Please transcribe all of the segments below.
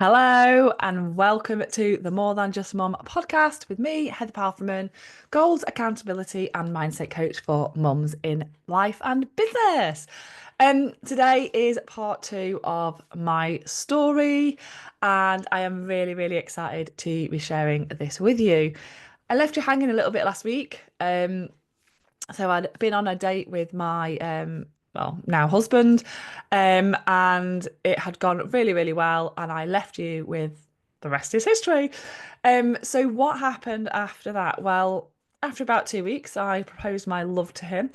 Hello and welcome to the More Than Just Mum podcast with me, Heather Palfreyman, goals, accountability, and mindset coach for mums in life and business. Today is part two of my story, and I am really, really excited to be sharing this with you. I left you hanging a little bit last week. So I'd been on a date with my now husband, and it had gone really, really well, and I left you with the rest is history. So what happened after that? Well, after about 2 weeks, I proposed my love to him,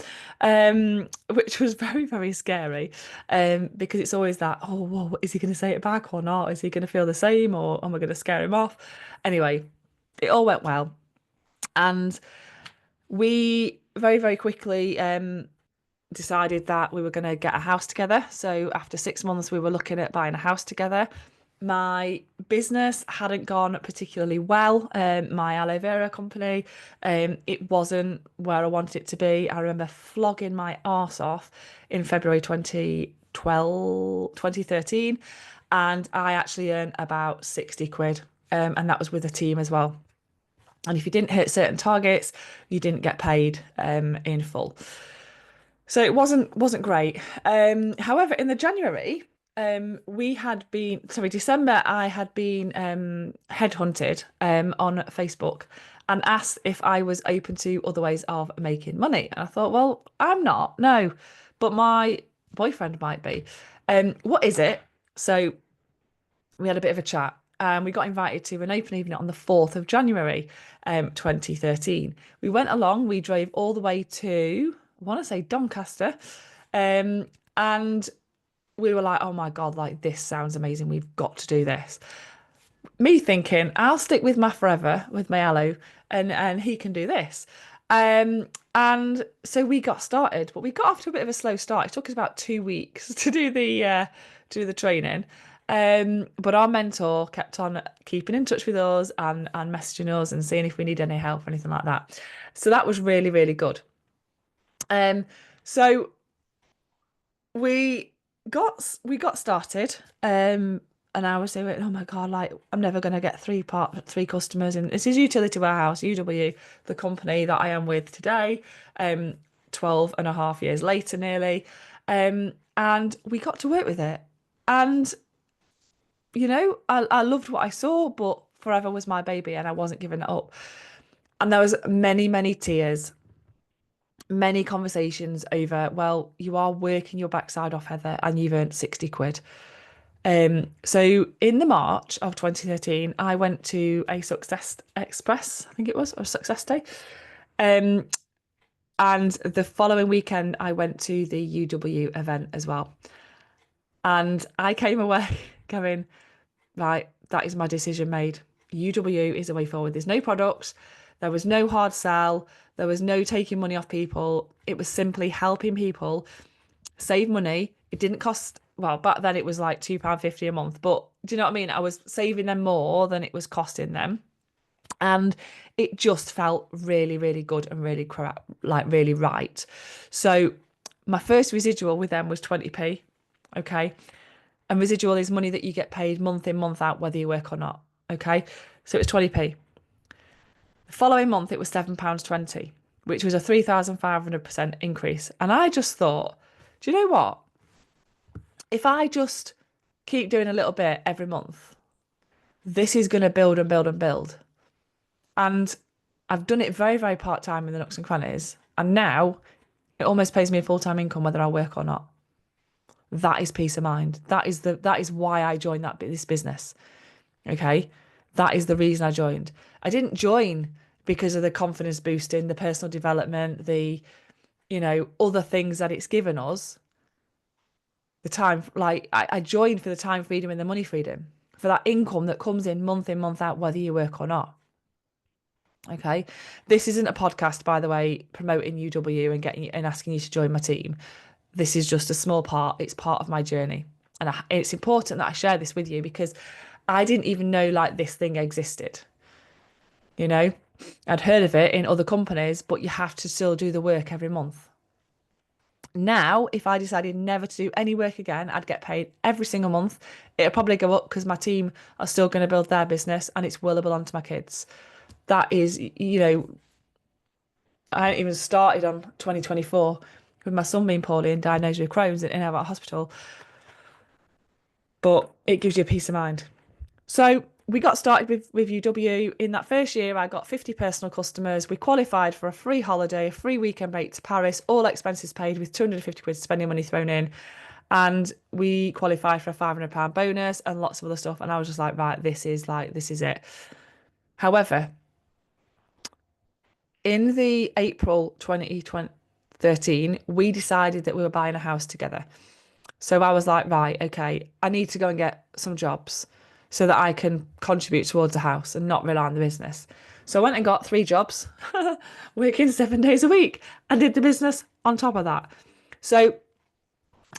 which was very, very scary, because it's always that, oh, whoa, is he going to say it back or not? Is he going to feel the same, or am I going to scare him off? Anyway, it all went well, and we very, very quickly decided that we were going to get a house together. So after 6 months, we were looking at buying a house together. My business hadn't gone particularly well. My aloe vera company, it wasn't where I wanted it to be. I remember flogging my arse off in February 2013, and I actually earned about 60 quid. And that was with a team as well. And if you didn't hit certain targets, you didn't get paid in full. So it wasn't great. However, in the January, we had been sorry, December, I had been headhunted on Facebook and asked if I was open to other ways of making money. And I thought, well, I'm not, no, but my boyfriend might be. What is it? So we had a bit of a chat and we got invited to an open evening on the 4th of January, 2013. We went along, we drove all the way to, I want to say Doncaster, and we were like, oh my God, like this sounds amazing. We've got to do this. Me thinking, I'll stick with my forever, with my aloe, and he can do this. And so we got started, but we got off to a bit of a slow start. It took us about 2 weeks to do the training. But our mentor kept on keeping in touch with us and messaging us and seeing if we need any help or anything like that. So that was really, really good. So we got started. And I was saying, oh my God, like I'm never gonna get three customers. And this is Utility Warehouse, UW, the company that I am with today, 12 and a half years later nearly. And we got to work with it. And I loved what I saw, but forever was my baby and I wasn't giving it up. And there was many, many tears, many conversations over, well, you are working your backside off, Heather, and you've earned 60 quid. So in the March of 2013, I went to a Success Express, I think it was, or Success Day. Um, and the following weekend, I went to the UW event as well. And I came away going, right, that is my decision made. UW is the way forward. There's no products. There was no hard sell. There was no taking money off people. It was simply helping people save money. It didn't cost, well, back then it was like £2.50 a month. But do you know what I mean? I was saving them more than it was costing them. And it just felt really, really good and really like really right. So my first residual with them was 20p. Okay. And residual is money that you get paid month in, month out, whether you work or not. Okay. So it was 20p. The following month, it was £7.20, which was a 3,500% increase. And I just thought, do you know what? If I just keep doing a little bit every month, this is going to build and build and build. And I've done it very, very part-time in the nooks and crannies. And now it almost pays me a full-time income whether I work or not. That is peace of mind. That is why I joined this business. Okay. That is the reason I joined. I didn't join because of the confidence boosting, the personal development, the, other things that it's given us. The time, like I joined for the time freedom and the money freedom, for that income that comes in, month out, whether you work or not. Okay. This isn't a podcast, by the way, promoting UW and getting and asking you to join my team. This is just a small part. It's part of my journey. And it's important that I share this with you because I didn't even know like this thing existed. I'd heard of it in other companies, but you have to still do the work every month. Now, if I decided never to do any work again, I'd get paid every single month. It'll probably go up because my team are still going to build their business and it's willable onto my kids. That is, I hadn't even started on 2024 with my son being poorly and diagnosed with Crohn's and in and out of hospital, but it gives you a peace of mind. So we got started with UW. In that first year, I got 50 personal customers. We qualified for a free holiday, a free weekend break to Paris, all expenses paid with 250 quid spending money thrown in. And we qualified for a £500 bonus and lots of other stuff. And I was just like, right, this is it. However, in the April 2013, we decided that we were buying a house together. So I was like, right, okay, I need to go and get some jobs so that I can contribute towards a house and not rely on the business. So I went and got 3 jobs, working 7 days a week, and did the business on top of that. So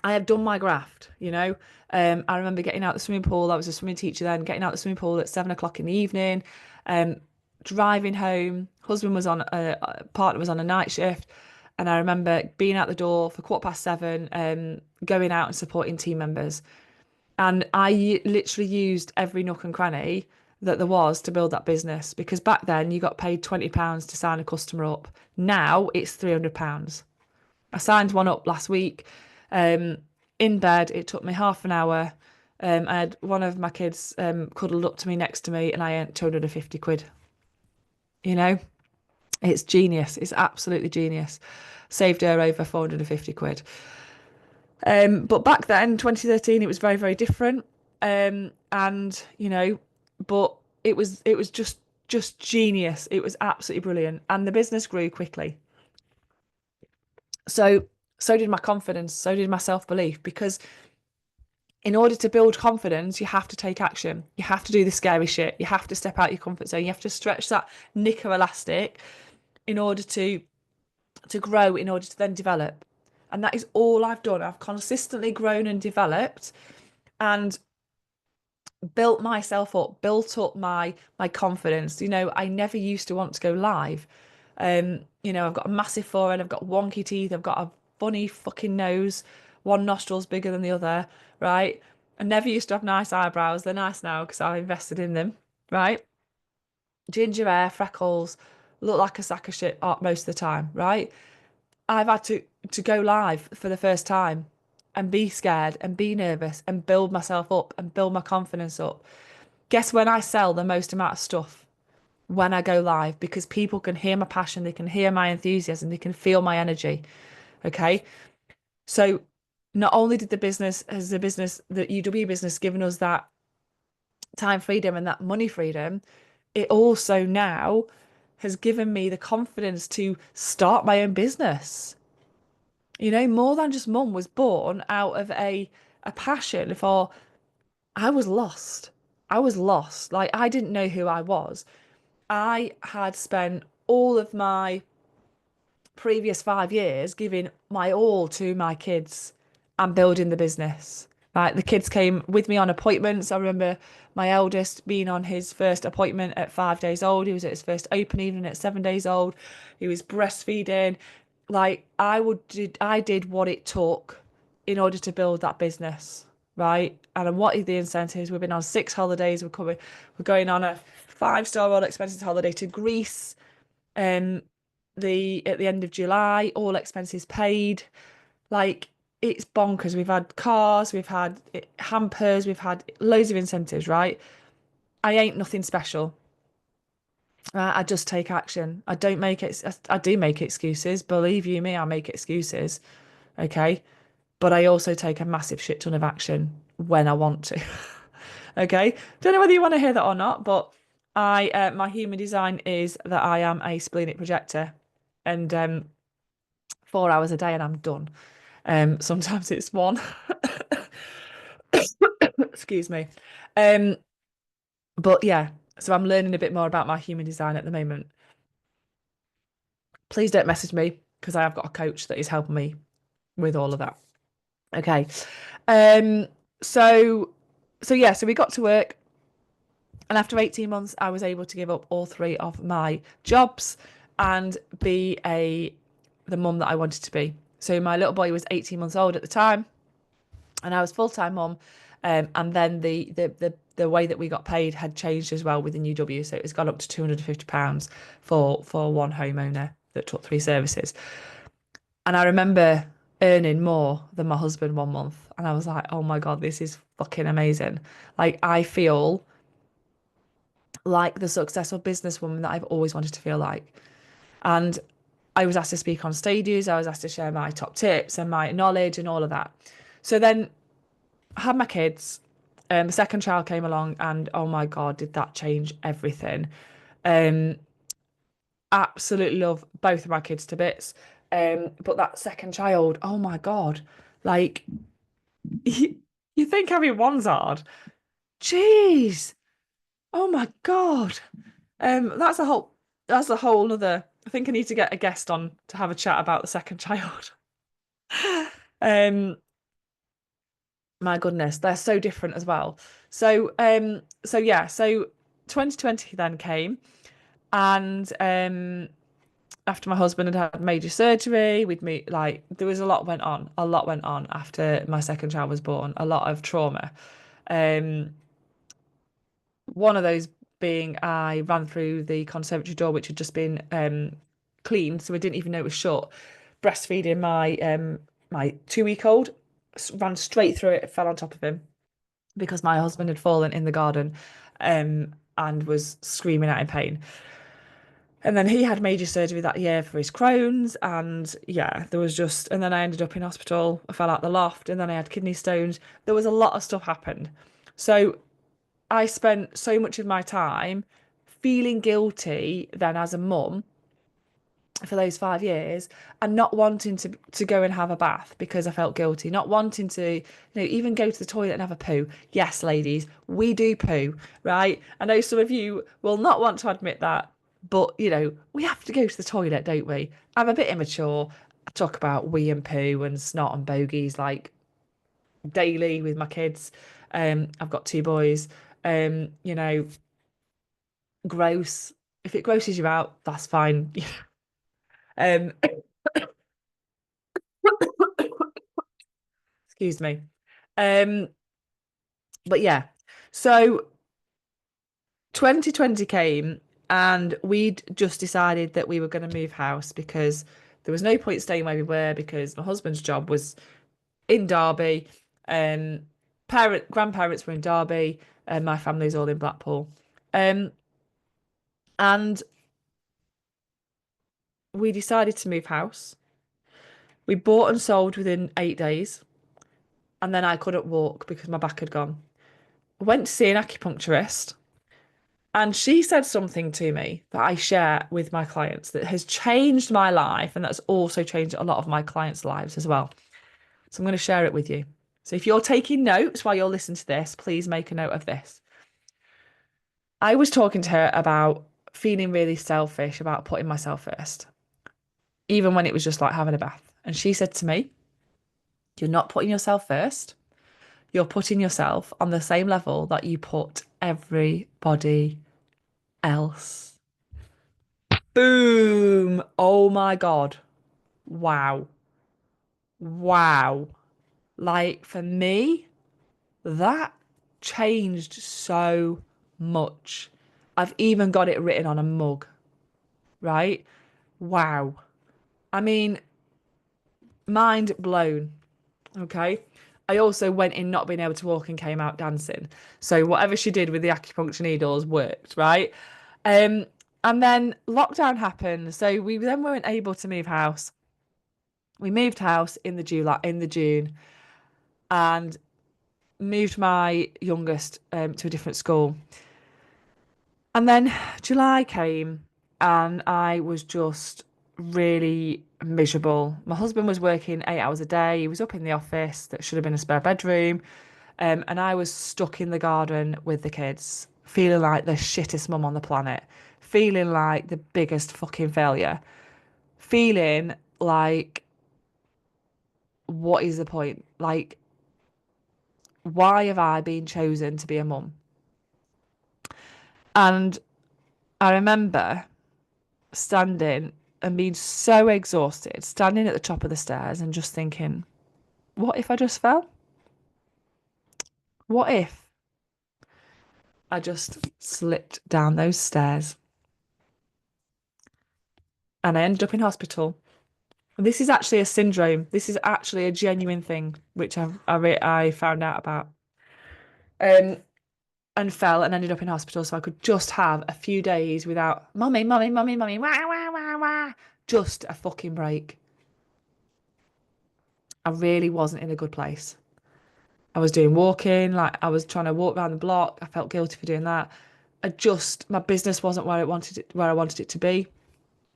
I have done my graft. I remember getting out the swimming pool. I was a swimming teacher then, getting out the swimming pool at 7 o'clock in the evening, um, driving home. Husband was on partner was on a night shift. And I remember being out the door for 7:15, going out and supporting team members. And I literally used every nook and cranny that there was to build that business because back then you got paid £20 to sign a customer up. Now it's £300. I signed one up last week. In bed, it took me half an hour. I had one of my kids cuddled up to me next to me, and I earned 250 quid. You know, it's genius. It's absolutely genius. Saved her over 450 quid. But back then, 2013, it was very, very different. And but it was just genius. It was absolutely brilliant, and the business grew quickly. So did my confidence, so did my self-belief, because in order to build confidence, you have to take action. You have to do the scary shit. You have to step out your comfort zone. You have to stretch that knicker elastic in order to grow, in order to then develop. And that is all I've done. I've consistently grown and developed and built myself up, built up my confidence. I never used to want to go live. I've got a massive forehead, I've got wonky teeth, I've got a funny fucking nose, one nostril's bigger than the other, right? I never used to have nice eyebrows. They're nice now because I invested in them, right? Ginger hair, freckles, look like a sack of shit most of the time, right? I've had to go live for the first time and be scared and be nervous and build myself up and build my confidence up. Guess when I sell the most amount of stuff? When I go live, because people can hear my passion, they can hear my enthusiasm, they can feel my energy. Okay. So not only did the UW business given us that time freedom and that money freedom, it also now has given me the confidence to start my own business. More Than Just Mum was born out of a passion for, I was lost. I was lost. Like, I didn't know who I was. I had spent all of my previous 5 years giving my all to my kids and building the business. Like, the kids came with me on appointments. I remember my eldest being on his first appointment at 5 days old. He was at his first open evening at 7 days old. He was breastfeeding. Like, I did what it took in order to build that business, right? And what are the incentives? We've been on 6 holidays. We're going on a 5-star all expenses holiday to Greece. Um, at the end of July, all expenses paid. Like, it's bonkers. We've had cars, we've had hampers, we've had loads of incentives, right? I ain't nothing special. I just take action. I don't make it. I do make excuses. Believe you me, I make excuses. Okay. But I also take a massive shit ton of action when I want to. Okay. Don't know whether you want to hear that or not, but my human design is that I am a splenic projector, and 4 hours a day and I'm done. Sometimes it's one. Excuse me. Um, but yeah, so I'm learning a bit more about my human design at the moment. Please don't message me because I have got a coach that is helping me with all of that. Okay. Um, so so we got to work, and after 18 months, I was able to give up all 3 of my jobs and be the mum that I wanted to be. So my little boy was 18 months old at the time, and I was full-time mum. And then the way that we got paid had changed as well with the new W. So it's gone up to £250 for one homeowner that took three services. And I remember earning more than my husband one month. And I was like, oh my God, this is fucking amazing. Like, I feel like the successful businesswoman that I've always wanted to feel like. And I was asked to speak on stages, I was asked to share my top tips and my knowledge and all of that. So then I had my kids. The second child came along, and oh my God, did that change everything. Um, Absolutely love both of my kids to bits. But that second child, oh my God, like you, you think having one's hard. Jeez. Oh my God. That's a whole other. I think I need to get a guest on to have a chat about the second child. Um, my goodness, they're so different as well. So yeah, so 2020 then came, and after my husband had had major surgery, we'd meet like there was a lot went on after my second child was born, a lot of trauma. Um, One of those being I ran through the conservatory door, which had just been cleaned, so I didn't even know it was shut. Breastfeeding my 2 week old, ran straight through it, fell on top of him because my husband had fallen in the garden, and was screaming out in pain. And then he had major surgery that year for his Crohn's, and yeah, there was just, and then I ended up in hospital. I fell out the loft, and then I had kidney stones. There was a lot of stuff happened. So I spent so much of my time feeling guilty then as a mum for those 5 years, and not wanting to go and have a bath because I felt guilty, not wanting to, even go to the toilet and have a poo. Yes, ladies, we do poo, right? I know some of you will not want to admit that, but we have to go to the toilet, don't we? I'm a bit immature. I talk about wee and poo and snot and bogies like daily with my kids. I've got two boys. Gross. If it grosses you out, that's fine. um Excuse me. Um, but yeah, so 2020 came, and we'd just decided that we were going to move house because there was no point staying where we were because my husband's job was in Derby. Um, grandparents were in Derby, and my family's all in Blackpool. Um, and we decided to move house. We bought and sold within 8 days, and then I couldn't walk because my back had gone. I went to see an acupuncturist. And she said something to me that I share with my clients that has changed my life, and that's also changed a lot of my clients' lives as well. So I'm going to share it with you. So if you're taking notes while you're listening to this, please make a note of this. I was talking to her about feeling really selfish about putting myself first, even when it was just like having a bath. And she said to me, you're not putting yourself first. You're putting yourself on the same level that you put everybody else. Boom. Oh my God. Wow. Wow. Like for me, that changed so much. I've even got it written on a mug, right? Wow. I mean, mind blown. Okay. I also went in not being able to walk and came out dancing. So whatever she did with the acupuncture needles worked, right? Um, and then lockdown happened. So we then weren't able to move house. We moved house in the June, and moved my youngest to a different school. And then July came, and I was just really miserable. My husband was working 8 hours a day. He was up in the office that should have been a spare bedroom. And I was stuck in the garden with the kids, feeling like the shittest mum on the planet, feeling like the biggest fucking failure, feeling like, what is the point? Like, why have I been chosen to be a mum? And I remember standing. and being so exhausted, standing at the top of the stairs and just thinking, what if I just fell? What if I just slipped down those stairs and I ended up in hospital? This is actually a syndrome. This is actually a genuine thing, which I found out about. Um, and fell and ended up in hospital, so I could just have a few days without mummy, mummy, mummy, mummy, wah, wah, wah, wah. Just a fucking break. I really wasn't in a good place. I was doing walking, like I was trying to walk around the block. I felt guilty for doing that. My business wasn't where I wanted it to be.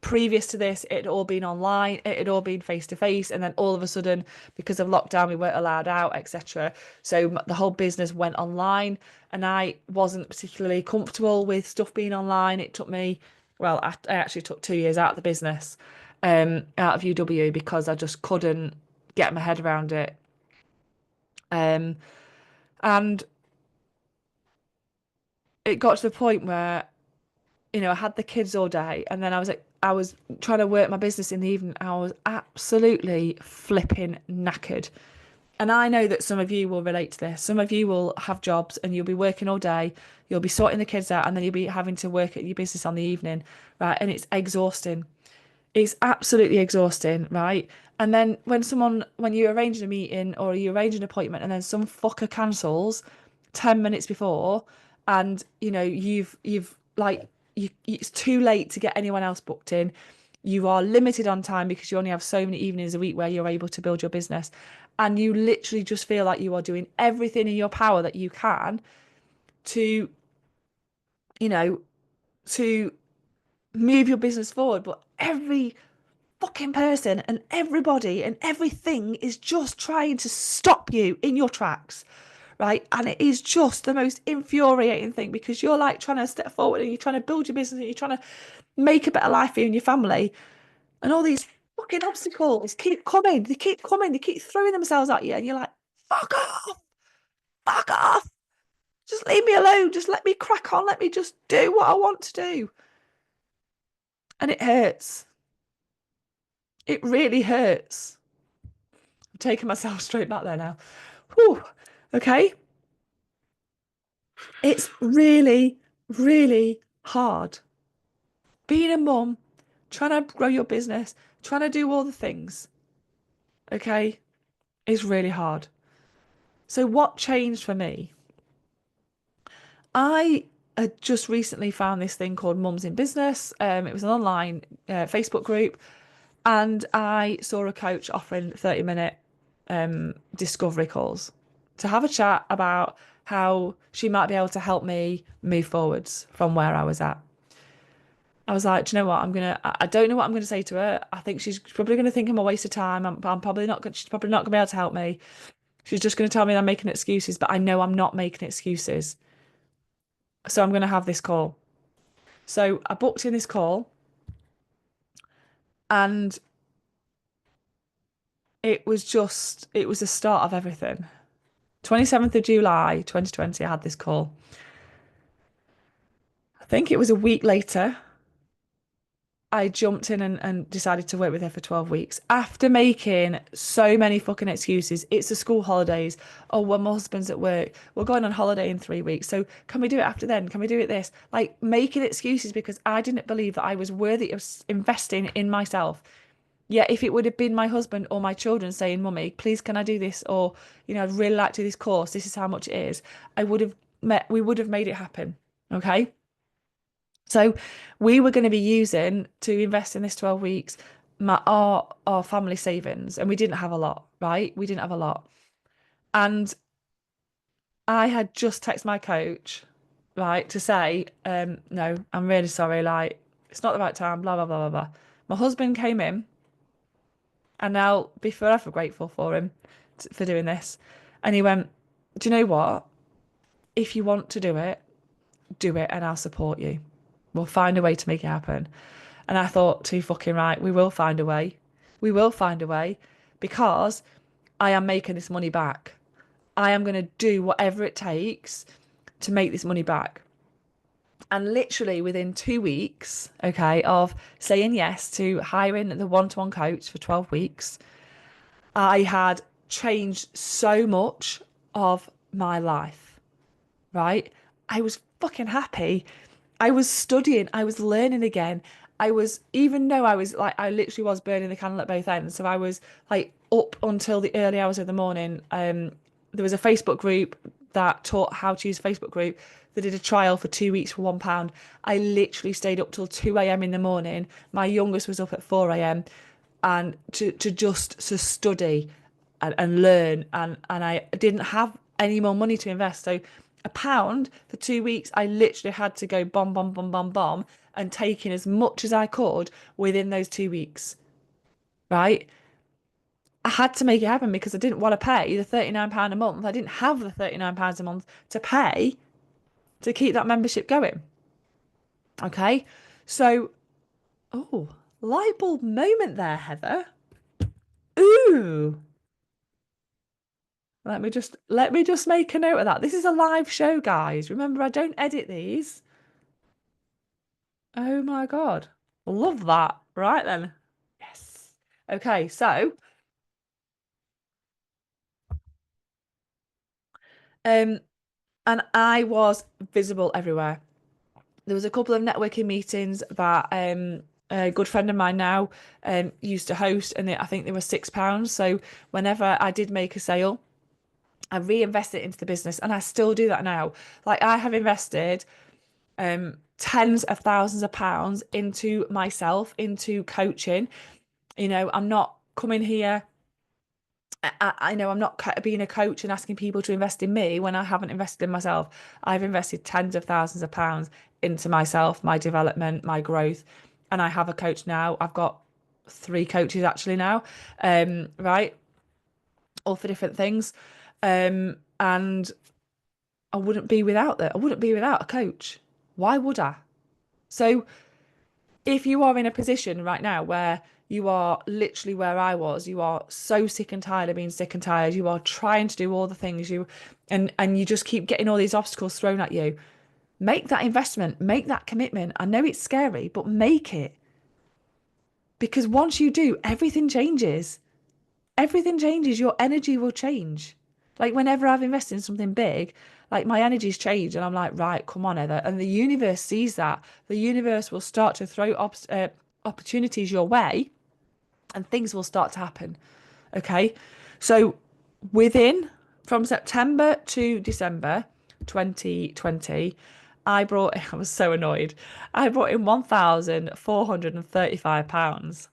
Previous to this, it had all been online, it had all been face to face, and then all of a sudden, because of lockdown, we weren't allowed out, etc. So the whole business went online, and I wasn't particularly comfortable with stuff being online. It took me, well, I actually took 2 years out of the business, out of UW because I just couldn't get my head around it. Um, and it got to the point where I had the kids all day, and then I was trying to work my business in the evening. I was absolutely flipping knackered. And I know that some of you will relate to this. Some of you will have jobs and you'll be working all day, you'll be sorting the kids out, and then you'll be having to work at your business on the evening, right? And it's exhausting. It's absolutely exhausting, right? And then when you arrange a meeting or you arrange an appointment and then some fucker cancels 10 minutes before, and you've like it's too late to get anyone else booked in. You are limited on time because you only have so many evenings a week where you're able to build your business. And you literally just feel like you are doing everything in your power that you can to, you know, to move your business forward. But every fucking person and everybody and everything is just trying to stop you in your tracks, right? And it is just the most infuriating thing because you're like trying to step forward and you're trying to build your business and you're trying to make a better life for you and your family, and all these fucking obstacles keep coming, they keep throwing themselves at you, and you're like, fuck off, fuck off, just leave me alone, just let me crack on, let me just do what I want to do. And it hurts, it really hurts. I'm taking myself straight back there now. Whew. Okay. It's really, really hard. Being a mum, trying to grow your business, trying to do all the things, okay, is really hard. So, what changed for me? I had just recently found this thing called Mums in Business. It was an online Facebook group, and I saw a coach offering 30-minute discovery calls to have a chat about how she might be able to help me move forwards from where I was at. I was like, do you know what? I don't know what I'm gonna say to her. I think she's probably gonna think I'm a waste of time. I'm probably not. She's probably not gonna be able to help me. She's just gonna tell me I'm making excuses, but I know I'm not making excuses. So I'm gonna have this call. So I booked in this call, and it was the start of everything. 27th of July 2020, I had this call. I think it was a week later, I jumped in and decided to work with her for 12 weeks after making so many fucking excuses. It's the school holidays. Oh, well, my husband's at work. We're going on holiday in 3 weeks. So can we do it after then? Can we do it this? Like making excuses because I didn't believe that I was worthy of investing in myself. Yeah, if it would have been my husband or my children saying, Mummy, please can I do this? Or, I'd really like to do this course. This is how much it is. We would have made it happen. Okay. So we were going to be using to invest in this 12 weeks our family savings, and we didn't have a lot, right? We didn't have a lot. And I had just texted my coach, right, to say, no, I'm really sorry, like it's not the right time, blah blah blah blah blah. My husband came in, and I'll be forever grateful for him for doing this. And he went, do you know what? If you want to do it, and I'll support you. We'll find a way to make it happen. And I thought, too fucking right, we will find a way. We will find a way because I am making this money back. I am going to do whatever it takes to make this money back. And literally within 2 weeks, okay, of saying yes to hiring the one-to-one coach for 12 weeks, I had changed so much of my life, right? I was fucking happy. I was studying, I was learning again. I was, even though I was like, I literally was burning the candle at both ends. So I was like up until the early hours of the morning. There was a Facebook group that taught how to use Facebook group. They did a trial for 2 weeks for £1. I literally stayed up till 2 a.m. in the morning. My youngest was up at 4 a.m. and to just to study and learn, and I didn't have any more money to invest. So £1 for 2 weeks, I literally had to go bomb, bomb, bomb, bomb, bomb, and take in as much as I could within those 2 weeks, right? I had to make it happen because I didn't want to pay the £39 a month. I didn't have the £39 a month to pay to keep that membership going. Okay. So, oh, light bulb moment there, Heather. Ooh. Let me just make a note of that. This is a live show, guys. Remember, I don't edit these. Oh my God. Love that. Right then. Yes. Okay, so um and I was visible everywhere. There was a couple of networking meetings that a good friend of mine now used to host, and I think they were £6. So whenever I did make a sale, I reinvested it into the business, and I still do that now. Like I have invested tens of thousands of pounds into myself, into coaching. I'm not coming here. I know I'm not being a coach and asking people to invest in me when I haven't invested in myself. I've invested tens of thousands of pounds into myself, my development, my growth, and I have a coach now. I've got three coaches actually now, right, all for different things, and I wouldn't be without that. I wouldn't be without a coach. Why would I? So if you are in a position right now where you are literally where I was, you are so sick and tired of being sick and tired, you are trying to do all the things and you just keep getting all these obstacles thrown at you, make that investment, make that commitment. I know it's scary, but make it. Because once you do, everything changes. Everything changes. Your energy will change. Like whenever I've invested in something big, like my energy's changed and I'm like, right, come on, Heather. And the universe sees that. The universe will start to throw opportunities your way and things will start to happen. Okay. So within from September to December 2020, I was so annoyed. I brought in £1,435.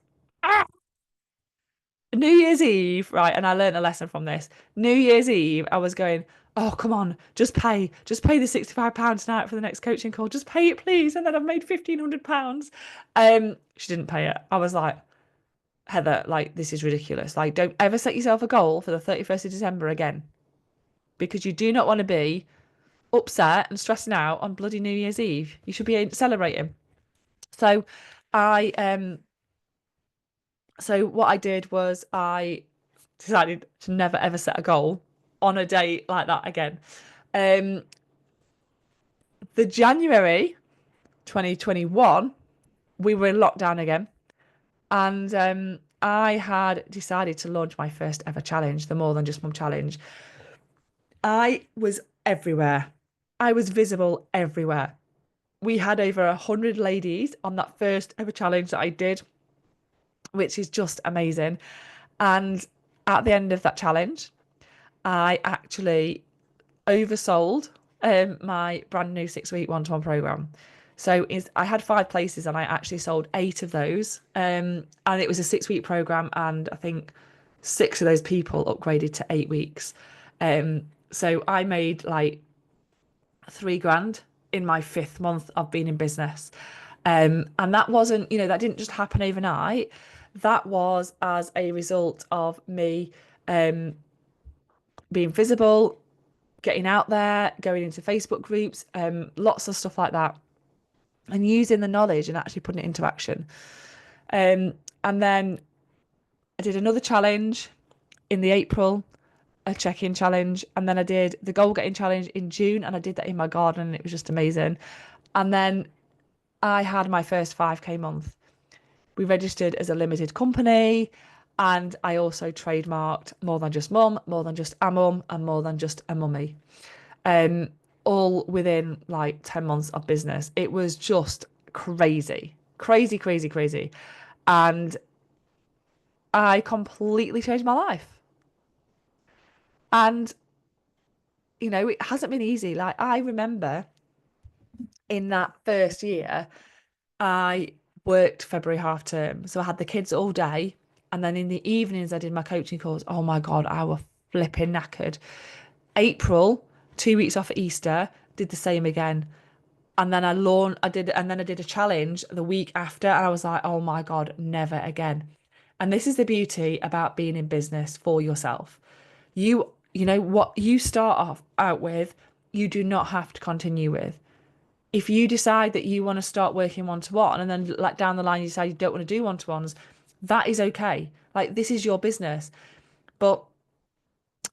New Year's Eve, right, and I learned a lesson from this. New Year's Eve, I was going, oh, come on, just pay the £65 tonight for the next coaching call. Just pay it, please. And then I've made £1,500. She didn't pay it. I was like, Heather, like, this is ridiculous. Like, don't ever set yourself a goal for the 31st of December again, because you do not want to be upset and stressing out on bloody New Year's Eve. You should be celebrating. So I so what I did was I decided to never ever set a goal on a day like that again. Um, the January 2021, we were in lockdown again, and I had decided to launch my first ever challenge, the More Than Just Mum challenge. I was everywhere. I was visible everywhere. We had over 100 ladies on that first ever challenge that I did, which is just amazing. And at the end of that challenge, I actually oversold my brand new 6 week one-to-one program. So I had 5 places and I actually sold 8 of those. And it was a 6 week program, and I think 6 of those people upgraded to 8 weeks. So I made like 3 grand in my 5th month of being in business. And that wasn't, that didn't just happen overnight. That was as a result of me being visible, getting out there, going into Facebook groups, lots of stuff like that, and using the knowledge and actually putting it into action. And then I did another challenge in the April, a check-in challenge, and then I did the goal getting challenge in June, and I did that in my garden, and it was just amazing. And then I had my first 5K month. We registered as a limited company. And I also trademarked more than just mum, more than just a mum, and more than just a mummy. Um, all within like 10 months of business. It was just crazy, crazy, crazy, crazy. And I completely changed my life. And, it hasn't been easy. Like, I remember in that first year, I worked February half term. So I had the kids all day. And then in the evenings, I did my coaching course. Oh my God, I was flipping knackered. April, 2 weeks off at Easter, did the same again. And then I did a challenge the week after, and I was like, oh my God, never again. And this is the beauty about being in business for yourself. You know what you start off out with, you do not have to continue with. If you decide that you want to start working one to one and then like down the line you decide you don't want to do one to ones, that is okay. Like this is your business. But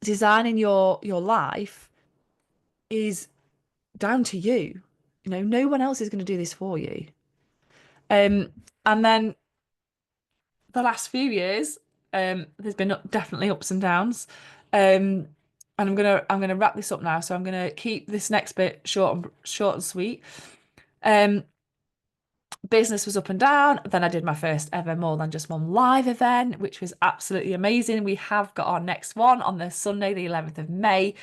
designing your life is down to you. No one else is going to do this for you. Um, and then the last few years, there's been definitely ups and downs. And I'm gonna wrap this up now. So I'm gonna keep this next bit short and sweet. Um, business was up and down. Then I did my first ever More Than Just Mum live event, which was absolutely amazing. We have got our next one on the Sunday, the 11th of May.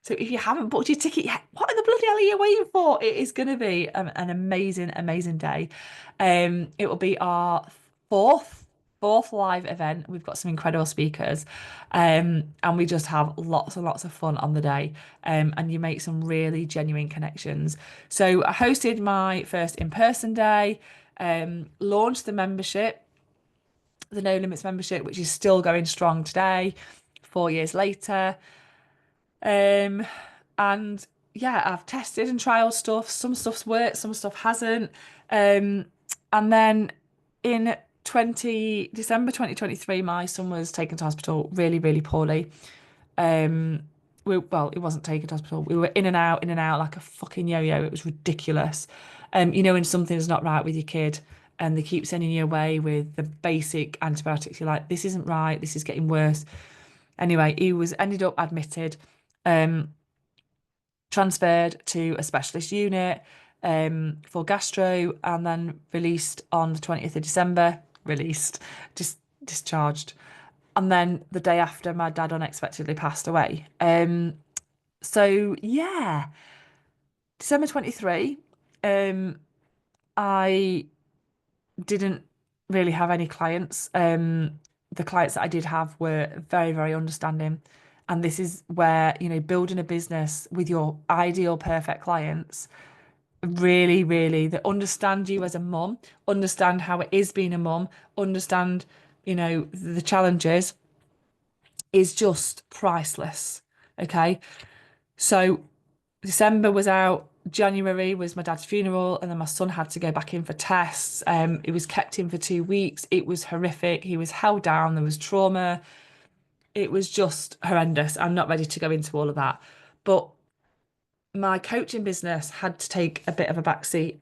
So if you haven't booked your ticket yet, what in the bloody hell are you waiting for? It is going to be an amazing, amazing day. It will be our fourth live event. We've got some incredible speakers, and we just have lots and lots of fun on the day. And you make some really genuine connections. So I hosted my first in-person day, launched the membership, the No Limits membership, which is still going strong today, 4 years later. Um, and yeah, I've tested and trialed stuff. Some stuff's worked, some stuff hasn't. Um, and then in 20 December 2023, my son was taken to hospital really, really poorly. Well, it wasn't taken to hospital. We were in and out like a fucking yo-yo. It was ridiculous. When something's not right with your kid and they keep sending you away with the basic antibiotics, you're like, this isn't right, this is getting worse. Anyway, he was ended up admitted, transferred to a specialist unit for gastro, and then released on the 20th of December. Released, just discharged. And then the day after, my dad unexpectedly passed away. So yeah, December 23, I didn't really have any clients. The clients that I did have were very, very understanding. And this is where, building a business with your ideal perfect clients really, really that understand you as a mum, understand how it is being a mum, understand, the challenges is just priceless. Okay. So December was out. January was my dad's funeral, and then my son had to go back in for tests. It was kept in for 2 weeks. It was horrific. He was held down. There was trauma. It was just horrendous. I'm not ready to go into all of that. But my coaching business had to take a bit of a backseat.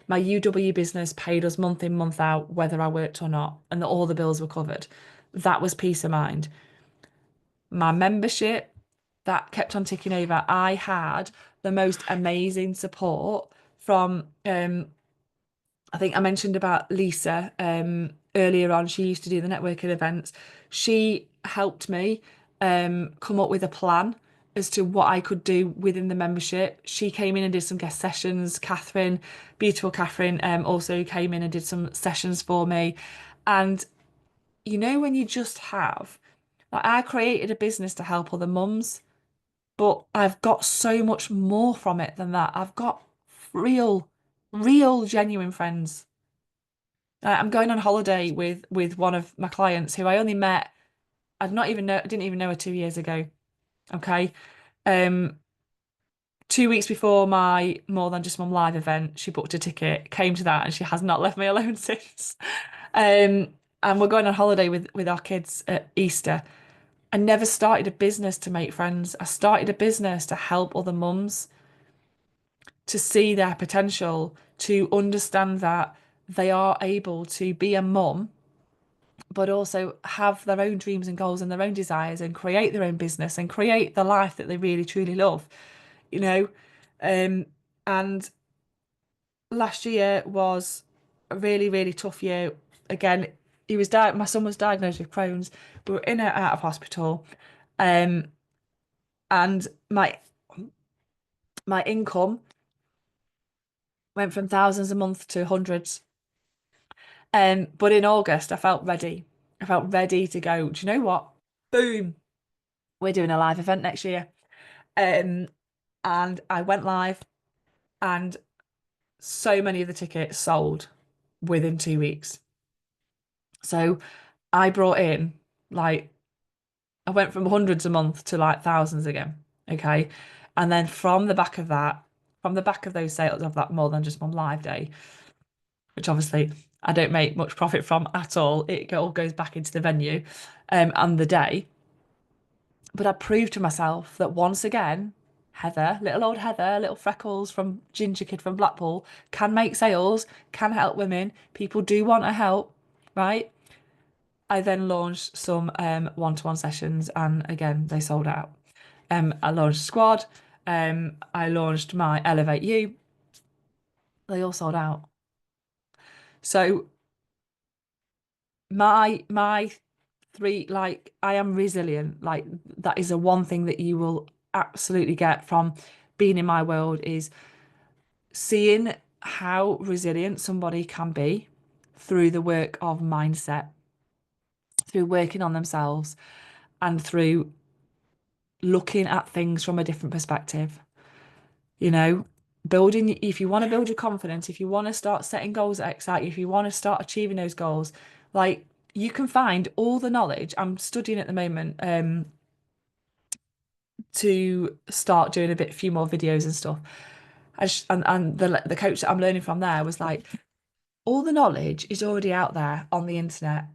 My UW business paid us month in, month out, whether I worked or not, and that all the bills were covered. That was peace of mind. My membership, that kept on ticking over. I had the most amazing support from I think I mentioned about Lisa earlier on. She used to do the networking events. She helped me come up with a plan as to what I could do within the membership. She came in and did some guest sessions. Catherine, beautiful Catherine, also came in and did some sessions for me. And when you just have, like, I created a business to help other mums, but I've got so much more from it than that. I've got real, real, genuine friends. I'm going on holiday with one of my clients who I only met. Didn't even know her 2 years ago. Okay. Um, 2 weeks before my More Than Just Mum live event, she booked a ticket, came to that, and she has not left me alone since. And we're going on holiday with our kids at Easter. I never started a business to make friends. I started a business to help other mums. to see their potential, to understand that they are able to be a mum, but also have their own dreams and goals and their own desires and create their own business and create the life that they really truly love, you know. Um, and last year was a really, really tough year. Again, my son was diagnosed with Crohn's. We were in and out of hospital. Um, and my income went from thousands a month to hundreds. But in August, I felt ready. I felt ready to go. Do you know what? Boom. We're doing a live event next year. Um, and I went live, and so many of the tickets sold within 2 weeks. So I brought in, like, I went from hundreds a month to like thousands again. Okay. And then from the back of that, from the back of those sales of that More Than Just Mum live day, which obviously I don't make much profit from at all, it all goes back into the venue and the day. But I proved to myself that once again, Heather, little old Heather, little freckles from Ginger Kid from Blackpool, can make sales, can help women. People do want to help, right? I then launched some one-to-one sessions, and again, they sold out. I launched Squad. I launched my Elevate You. They all sold out. So my three, like, I am resilient. Like, that is the one thing that you will absolutely get from being in my world, is seeing how resilient somebody can be through the work of mindset, through working on themselves, and through looking at things from a different perspective. You know, building, if you want to build your confidence, if you want to start setting goals that excite you, if you want to start achieving those goals, like, you can find all the knowledge. I'm studying at the moment to start doing few more videos and stuff. And the coach that I'm learning from there was like, all the knowledge is already out there on the internet.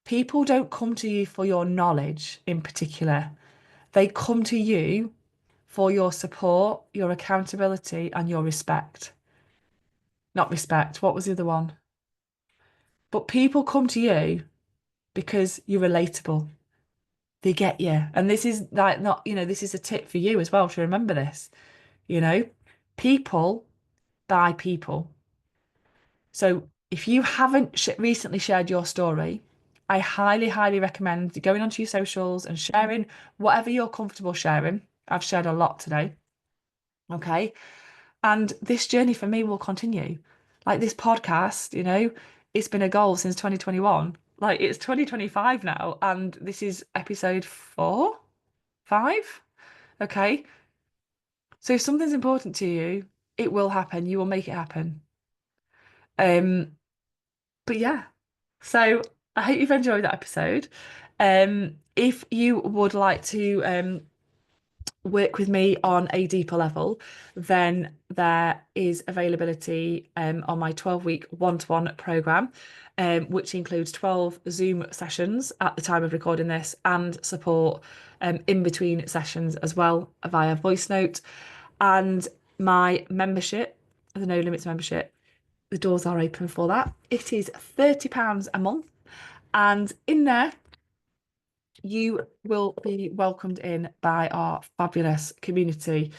People don't come to you for your knowledge in particular. They come to you for your support, your accountability, and your respect. Not respect, what was the other one? But people come to you because you're relatable. They get you. And this is like, not, this is a tip for you as well to remember this, you know? People buy people. So if you haven't recently shared your story, I highly, highly recommend going onto your socials and sharing whatever you're comfortable sharing. I've shared a lot today. Okay. And this journey for me will continue. Like, this podcast, it's been a goal since 2021. Like, it's 2025 now, and this is episode 4, 5. Okay. So if something's important to you, it will happen. You will make it happen. Um, but yeah. So I hope you've enjoyed that episode. If you would like to work with me on a deeper level, then there is availability on my 12-week one-to-one program, which includes 12 Zoom sessions at the time of recording this, and support in between sessions as well via voice note. And my membership, the No Limits membership, the doors are open for that. It is £30 a month, and in there you will be welcomed in by our fabulous community.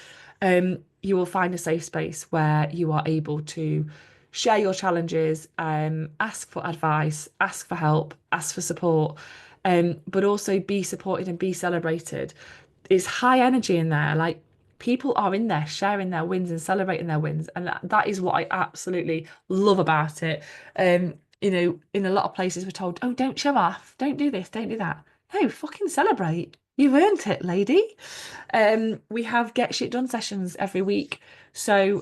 You will find a safe space where you are able to share your challenges, ask for advice, ask for help, ask for support, but also be supported and be celebrated. It's high energy in there. Like, people are in there sharing their wins and celebrating their wins, and that is what I absolutely love about it. In a lot of places we're told, oh, don't show off, don't do this, don't do that. No, fucking celebrate. You've earned it, lady. We have get shit done sessions every week. So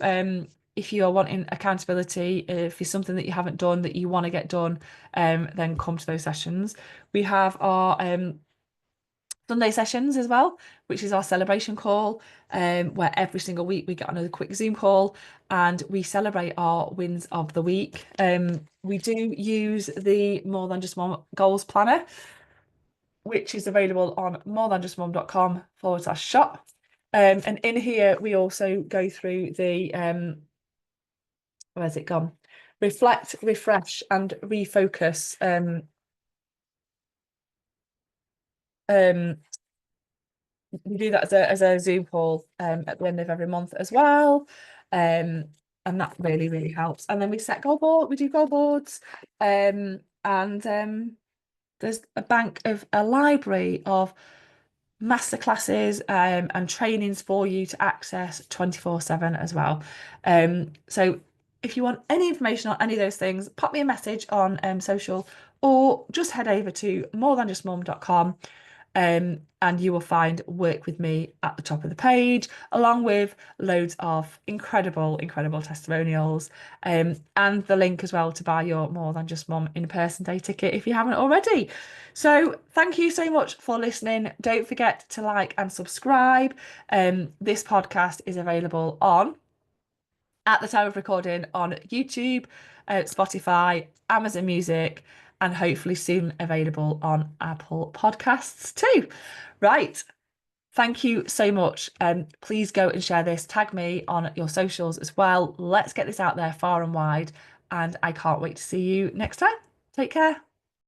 if you are wanting accountability, if it's something that you haven't done that you want to get done, then come to those sessions. We have our Sunday sessions as well, which is our celebration call, where every single week we get another quick Zoom call and we celebrate our wins of the week. We do use the More Than Just Mum Goals Planner, which is available on morethanjustmum.com/shop. And in here we also go through the where's it gone? Reflect, refresh, and refocus. Um, we do that as a Zoom call at the end of every month as well. And that really, really helps. And then we set we do goal boards. And there's a library of masterclasses and trainings for you to access 24/7 as well. So if you want any information on any of those things, pop me a message on social, or just head over to morethanjustmum.com, and you will find Work With Me at the top of the page, along with loads of incredible, incredible testimonials, and the link as well to buy your More Than Just Mum in-person day ticket if you haven't already. So thank you so much for listening. Don't forget to like and subscribe. This podcast is available at the time of recording, on YouTube, Spotify, Amazon Music, and hopefully soon available on Apple Podcasts too. Right. Thank you so much. Please go and share this. Tag me on your socials as well. Let's get this out there far and wide. And I can't wait to see you next time. Take care.